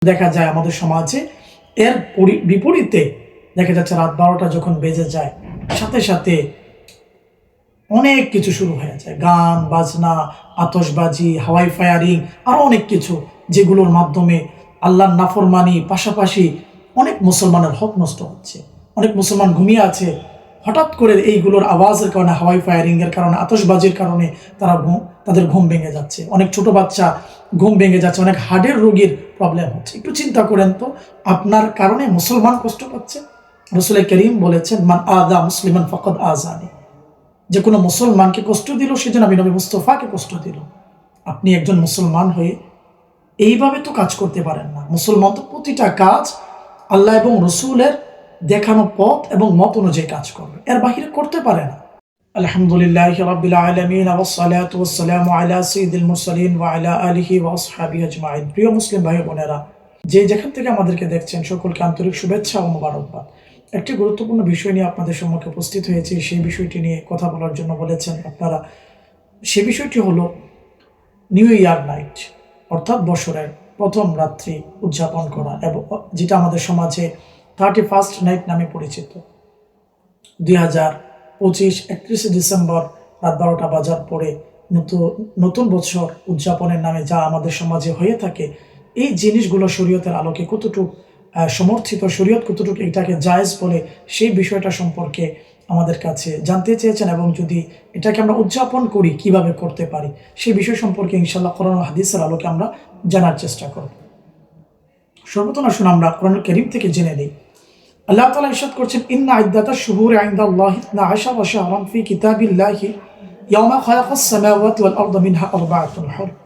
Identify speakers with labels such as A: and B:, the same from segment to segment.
A: দেখা যায় আমাদের সমাজে এর বিপরীতে দেখা যাচ্ছে রাত 12টা যখন বেজে যায় সাথে সাথে অনেক কিছু শুরু হয়ে যায়, গান বাজনা, আতশবাজি, হাওয়াই ফায়ারিং, আরো অনেক কিছু, যেগুলোর মাধ্যমে আল্লাহর নাফরমানি, পাশাপাশি অনেক মুসলমানের হক নষ্ট হচ্ছে। অনেক মুসলমান ঘুমিয়ে আছে, হঠাৎ করে এইগুলোর আওয়াজের কারণে, হাওয়াই ফায়ারিং এর কারণে, আতশবাজির কারণে তাদের ঘুম ভেঙে যাচ্ছে। অনেক ছোট বাচ্চা ঘুম ভেঙে যাচ্ছে, অনেক হার্টের রোগীর প্রবলেম হচ্ছে। একটু চিন্তা করেন তো, আপনার কারণে মুসলমান কষ্ট পাচ্ছে। রাসূল করিম বলেছেন, মান আযা মুসলিমান ফাকাদ আযানি, যে কোনো মুসলমানকে কষ্ট দিল সেজন্য আমি নবী মুস্তাফাকে কষ্ট দিল। আপনি একজন মুসলমান হয়ে এইভাবে তো কাজ করতে পারেন না। মুসলমান তো প্রতিটা কাজ আল্লাহ এবং রসুলের দেখানো পথ এবং মত অনুযায়ী কাজ করবে, এর বাহিরে করতে পারে না। আলহামদুলিল্লাহি রাব্বিল আলামিন ওয়াস সালাতু ওয়াস সালামু আলা সাইয়্যিদিল মুরসালিন ওয়া আলা আলিহি ওয়া আসহাবিহি আজমাইন। প্রিয় মুসলিম ভাই বোনেরা, যে যেখান থেকে আমাদেরকে দেখছেন সকলকে আন্তরিক শুভেচ্ছা ও মোবারকবাদ। একটি গুরুত্বপূর্ণ বিষয় নিয়ে আপনাদের সম্মুখে উপস্থিত হয়েছি। সেই বিষয়টি নিয়ে কথা বলার জন্য বলেছেন আপনারা। সে বিষয়টি হলো নিউ ইয়ার নাইট, অর্থাৎ বছরের প্রথম রাত্রি উদযাপন করা, এবং যেটা আমাদের সমাজে 31st নাইট নামে পরিচিত। 2025 31শে ডিসেম্বর রাত 12টা বাজার পরে নতুন বছর উদযাপনের নামে যা আমাদের সমাজে হয়ে থাকে, এই জিনিসগুলো শরীয়তের আলোকে কতটুকু সমর্থিত, শরীয়ত কতটুকু এটাকে জায়েজ বলে, সেই বিষয়টা সম্পর্কে আমাদের কাছে জানতে চেয়েছেন। এবং যদি এটাকে আমরা উদযাপন করি কিভাবে করতে পারি, সেই বিষয় সম্পর্কে ইনশাআল্লাহ কোরআন ও হাদিসের আলোকে আমরা জানার চেষ্টা করব। সর্বপ্রথম আসুন আমরা কোরআন কারীম থেকে জেনে নিই। আল্লাহ তাআলা ইরশাদ করছেন, ইন্না ইদ্দাতাশ শুহুরি ইনদাল্লাহি 12 শাহরান ফি কিতাবিল্লাহি ইয়াওমা খালাকাস সামাওয়াতি ওয়াল আরদা মিনহা আরবাআতুন হুরুম।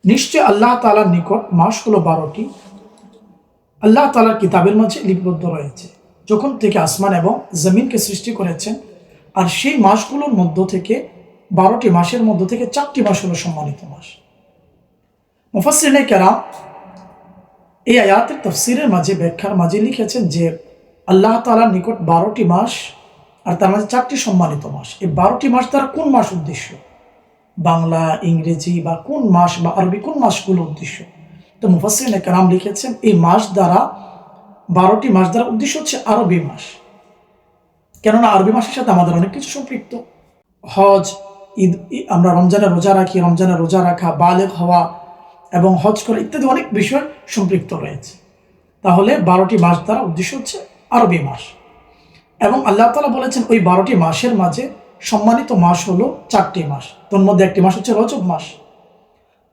A: নিশ্চয় আল্লাহ তাআলার নিকট মাস হলো 12টি, আল্লাহ তাআলার কিতাবের মাঝে লিপিবদ্ধ রয়েছে যখন থেকে আসমান এবং জমিনকে সৃষ্টি করেছেন। আর সেই মাসগুলোর মধ্য থেকে 12টি মাসের মধ্য থেকে 4টি মাস হলো সম্মানিত মাস। মুফাসসিরিনে কেরাম এই আয়াতের তাফসীরের মাঝে, ব্যাখ্যার মাঝে লিখেছেন যে আল্লাহ তাআলার নিকট 12টি মাস আর তার মাঝে 4টি সম্মানিত মাস। এই 12টি মাস দ্বারা কোন মাস উদ্দেশ্য, বাংলা, ইংরেজি বা কোন মাস বা আরবি কোন মাসগুলো উদ্দেশ্য? তো মুফাসসিরিনে কেরাম লিখেছেন এই মাস দ্বারা, 12টি মাস দ্বারা উদ্দেশ্য হচ্ছে আরবি মাস। কেননা আরবি মাসের সাথে আমাদের অনেক কিছু সম্পৃক্ত। হজ, ঈদ, আমরা রমজানের রোজা রাখি, রমজানের রোজা রাখা, বালেগ হওয়া এবং হজ করা ইত্যাদি অনেক বিষয় সম্পৃক্ত রয়েছে। তাহলে 12টি মাস দ্বারা উদ্দেশ্য হচ্ছে আরবি মাস। এবং আল্লাহ তাআলা বলেছেন ওই 12টি মাসের মাঝে সম্মানিত মাস হলো 4টি মাস। তোর মধ্যে একটি মাস হচ্ছে রজব মাস।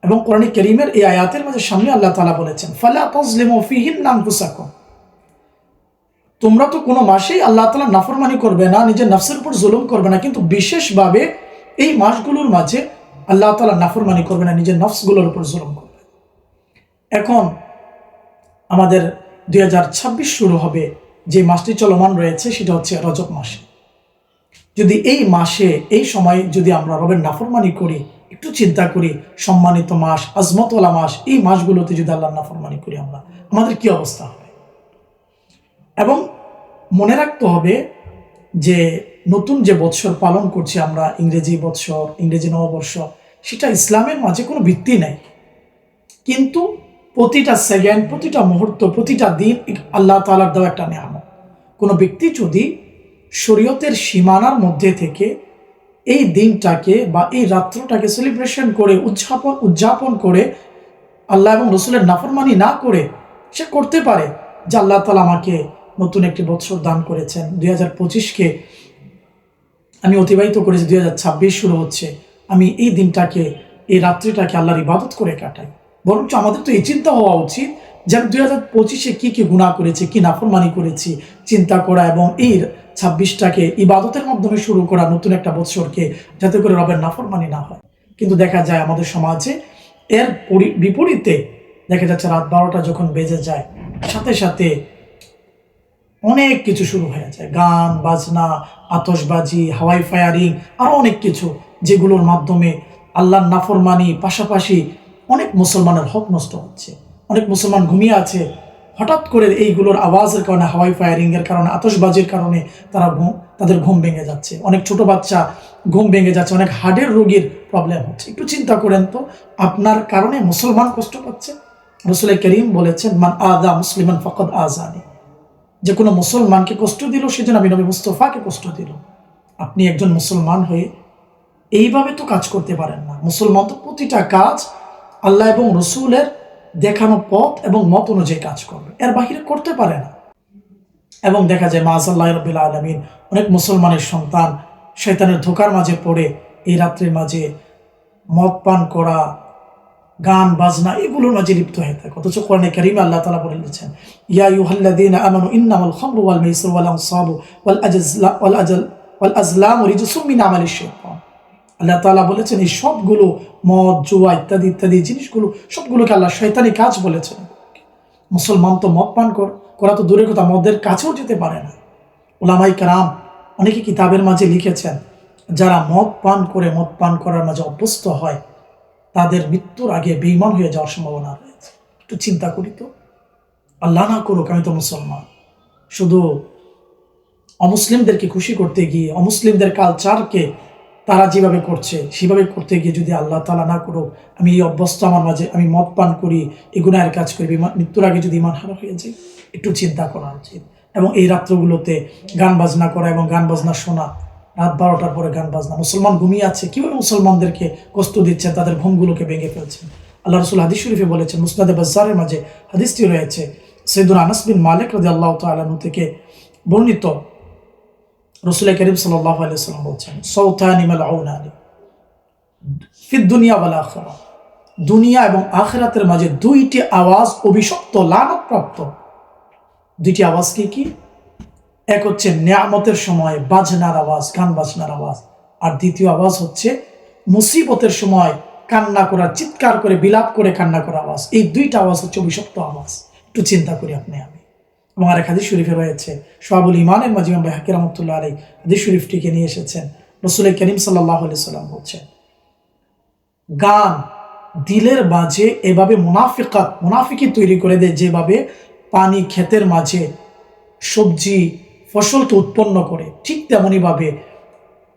A: এবং কোরআন কারীমের এই আয়াতের মাঝে সামনে আল্লাহ তাআলা বলেছেন, ফালা তাজলিমু ফীহিন্না আনফুসাকুম, তোমরা তো কোনো মাসেই আল্লাহ তাআলা নাফরমানি করবে না, নিজের নফসের উপর জুলুম করবে না, কিন্তু বিশেষভাবে এই মাসগুলোর মাঝে আল্লাহ তাআলা নাফরমানি করবে না, নিজের নফসগুলোর উপর জুলুম করবে। এখন আমাদের 2026 শুরু হবে, যে মাসটি চলমান রয়েছে সেটা হচ্ছে রজব মাসে। যদি এই মাসে, এই সময় যদি আমরা রবের নাফরমানি করি, একটু চিন্তা করি, সম্মানিত মাস, আজমতওয়ালা মাস, এই মাসগুলোতে যদি আল্লাহর নাফরমানি করি আমরা, আমাদের কি অবস্থা হবে? এবং মনে রাখতে হবে যে নতুন যে বৎসর পালন করছি আমরা, ইংরেজি বৎসর, ইংরেজি নববর্ষ, সেটা ইসলামের মাঝে কোনো ভিত্তি নেই। কিন্তু প্রতিটা সেকেন্ড, প্রতিটা মুহূর্ত, প্রতিটা দিন আল্লাহ তাআলার দেওয়া একটা নিয়ামত। কোনো ব্যক্তি যদি শরীয়তের সীমানার মধ্যে থেকে এই দিনটাকে বা এই রাত্রটাকে সেলিব্রেশন করে, উদযাপন করে, আল্লাহ এবং রসুলের নাফরমানি না করে সে করতে পারে যে আল্লাহ তাআলা আমাকে নতুন একটি বৎসর দান করেছেন, 2025কে আমি অতিবাহিত করেছি, 2026 শুরু হচ্ছে, আমি এই দিনটাকে, এই রাত্রিটাকে আল্লাহর ইবাদত করে কাটাই। বরঞ্চ আমাদের তো এই চিন্তা হওয়া উচিত যে আমি 2025-এ কি কি গুনাহ করেছি, কি নাফরমানি করেছি, চিন্তা করা, এবং এই 26টাকে ইবাদতের মাধ্যমে শুরু করা, নতুন একটা বৎসরকে, যাতে করে রবের নাফরমানি না হয়। কিন্তু দেখা যায় আমাদের সমাজে এর বিপরীতে দেখা যাচ্ছে রাত 12টা যখন বেজে যায় সাথে সাথে অনেক কিছু শুরু হয়ে যায়, গান বাজনা, আতশবাজি, হাওয়াই ফায়ারিং, আরো অনেক কিছু, যেগুলোর মাধ্যমে আল্লাহর নাফরমানি, পাশাপাশি অনেক মুসলমানের হক নষ্ট হচ্ছে। অনেক মুসলমান ঘুমিয়ে আছে, হঠাৎ করে এইগুলোর আওয়াজের কারণে, হাওয়াই ফায়ারিং এর কারণে, আতশবাজির কারণে তাদের ঘুম ভেঙে যাচ্ছে। অনেক ছোট বাচ্চা ঘুম ভেঙে যাচ্ছে, অনেক হার্টের রোগীর প্রবলেম হচ্ছে। একটু চিন্তা করেন তো, আপনার কারণে মুসলমান কষ্ট পাচ্ছে। রাসূল করিম বলেছেন, মান আযা মুসলিমান ফাকাদ আযানি, যে কোনো মুসলমানকে কষ্ট দিল সেজন্য আমি নবী মুস্তাফাকে কষ্ট দিল। আপনি একজন মুসলমান হয়ে এইভাবে তো কাজ করতে পারেন না। মুসলমান তো প্রতিটা কাজ আল্লাহ এবং রসুলের দেখানো পথ এবং মত অনুযায়ী কাজ করবে, এর বাহিরে করতে পারে না। এবং দেখা যায় মাআযাল্লাহি রাব্বিল আলামিন অনেক মুসলমানের সন্তান শয়তানের ধোকার মাঝে পড়ে এই রাত্রির মাঝে মদ পান করা, গান বাজনা এগুলোর মাঝে লিপ্ত হয়ে থাকে। অথচ কোরআনে কারিমে আল্লাহ তাআলা বলেছেন, ইয়া আইয়ুহাল্লাযীনা আমানু ইন্নামাল খামরু ওয়াল মাইসিরু ওয়াল আনসাবু ওয়াল আজলামু রিজসুম মিন আমালিশ শাইতান। আল্লাহ তাআলা বলেছেন এই সবগুলো মদ, জুয়া ইত্যাদি ইত্যাদি জিনিসগুলো সবগুলোকে আল্লাহ শয়তানি কাজ বলেছেন। মুসলমান তো মদ পান করা তো দূরের কথা, মদের কাছেও যেতে পারে না। উলামায়ে কেরাম অনেকে কিতাবের মাঝে লিখেছেন, যারা মদ পান করার মাঝে অভ্যস্ত হয় তাদের মৃত্যুর আগে বেঈমান হয়ে যাওয়ার সম্ভাবনা রয়েছে। একটু চিন্তা করি তো, আল্লাহ না করুক আমি তো মুসলমান, শুধু অমুসলিমদেরকে খুশি করতে গিয়ে, অমুসলিমদের কালচারকে তারা যেভাবে করছে সেভাবে করতে গিয়ে যদি আল্লাহ তাআলা না করুক আমি এই অভ্যস্ত আমার মাঝে আমি মদ পান করি, এই গুনাহের কাজ করি, মৃত্যুর আগে যদি ঈমান হারা হয়ে যায়, একটু চিন্তা করা উচিত। এবং এই রাত্রগুলোতে গান বাজনা করা এবং গান বাজনা শোনা, রাত 12টার পরে গান বাজনা, মুসলমান ঘুমিয়ে আছে, কীভাবে মুসলমানদেরকে কষ্ট দিচ্ছেন, তাদের ঘুমগুলোকে ভেঙে ফেলছেন। আল্লাহ রাসূল হাদিস শরীফে বলেছেন, মুসনাদে বাজ্জারের মাঝে হাদিসটি রয়েছে, সাইয়্যিদুনা আনাস বিন মালিক রাদিয়াল্লাহু তাআলা আনহু থেকে বর্ণিত, রাসূল করিম সাল্লাল্লাহু আলাইহি ওয়াসাল্লাম বলছেন, সাউতানি মালউনানি ফিদ দুনিয়া ওয়াল আখিরাহ, দুনিয়া এবং আখিরাতের মাঝে দুইটি আওয়াজ অভিশপ্ত, লানতপ্রাপ্ত। দুইটি আওয়াজ কি কি? এক হচ্ছে নিয়ামতের সময় বাজনার আওয়াজ, গান বাজনার আওয়াজ, আর দ্বিতীয় আওয়াজ হচ্ছে মুসিবতের সময় কান্না করা, চিৎকার করে বিলাপ করে কান্না করা আওয়াজ। এই দুইটা আওয়াজ হচ্ছে অভিশপ্ত আওয়াজ। একটু চিন্তা করি আপনি আমি। এবং আরেক হাদিস শরীফে রয়েছে, শুআবুল ঈমানের মাঝে ইমাম বাইহাকী রাহমাতুল্লাহ আলাইহি হাদিস শরীফটিকে নিয়ে এসেছেন, রাসূল করিম সাল্লাল্লাহু আলাইহি ওয়াসাল্লাম বলছেন, গান দিলের মাঝে এভাবে মুনাফিকি তৈরি করে দেয়, যেভাবে পানি ক্ষেতের মাঝে সবজি ফসলকে উৎপন্ন করে, ঠিক তেমনইভাবে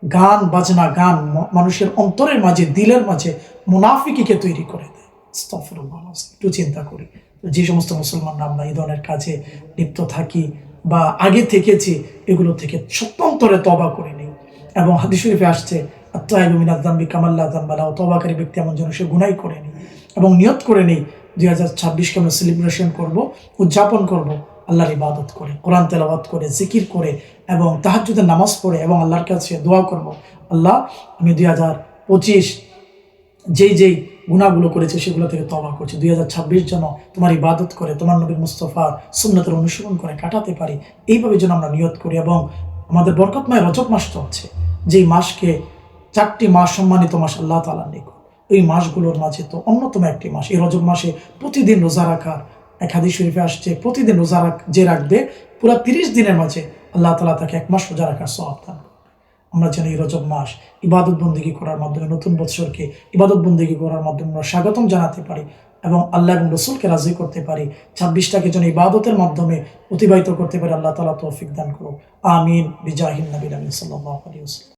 A: গান বাজনা, গান মানুষের অন্তরের মাঝে, দিলের মাঝে মুনাফিকিকে তৈরি করে দেয়। আস্তাগফিরুল্লাহ। একটু চিন্তা করি, যে সমস্ত মুসলমানরা আমরা এই ধরনের কাজে লিপ্ত থাকি বা আগে থেকেছি, এগুলো থেকে সত্যন্তরে তওবা করে নিই। এবং হাদিস শরীফে আসছে, আত-তাইবু মিনাজ যামবি কামান লা যামবা লাহু, তওবাকারী ব্যক্তি এমন যেন সে গুনাহ করে নেই। এবং নিয়ত করে নেই 2026কে আমরা সেলিব্রেশন করব, উদযাপন করব আল্লাহর ইবাদত করে, কোরআন তেলাওয়াত করে, জিকির করে এবং তাহাজ্জুদের নামাজ পড়ে এবং আল্লাহর কাছে দোয়া করব, আল্লাহ আমি 2025 যেই গুনাহগুলো করেছে সেগুলো থেকে তওবা করছি, 2026 যেন তোমার ইবাদত করে, তোমার নবী মুস্তাফার সুন্নতের অনুসরণ করে কাটাতে পারি। এইভাবে যেন আমরা নিয়ত করি। এবং আমাদের বরকতময় রজব মাস চলছে, যেই মাসকে 4টি মাস সম্মানিত মাস আল্লাহ তাআলার নিকট, এই মাসগুলোর মাঝে তো অন্যতম একটি মাস। এই রজব মাসে প্রতিদিন রোজা রাখার এক হাদিস শরীফে আসছে, প্রতিদিন রোজা যে রাখবে পুরো 30 দিনের মাঝে আল্লাহ তাআলা তাকে 1 মাস রোজা রাখার সওয়াব দান করবে। আমরা যেন এই রজব মাস ইবাদত বন্দেগী করার মাধ্যমে, নতুন বছরকে ইবাদত বন্দেগী করার মাধ্যমে আমরা স্বাগতম জানাতে পারি এবং আল্লাহ এবং রসুলকে রাজি করতে পারি। 26টাকে যেন ইবাদতের মাধ্যমে অতিবাহিত করতে পারি। আল্লাহ তাআলা তৌফিক দান করুন। আমিন। বিজাহিন নবী সাল্লাল্লাহু আলাইহি ওয়াসাল্লাম।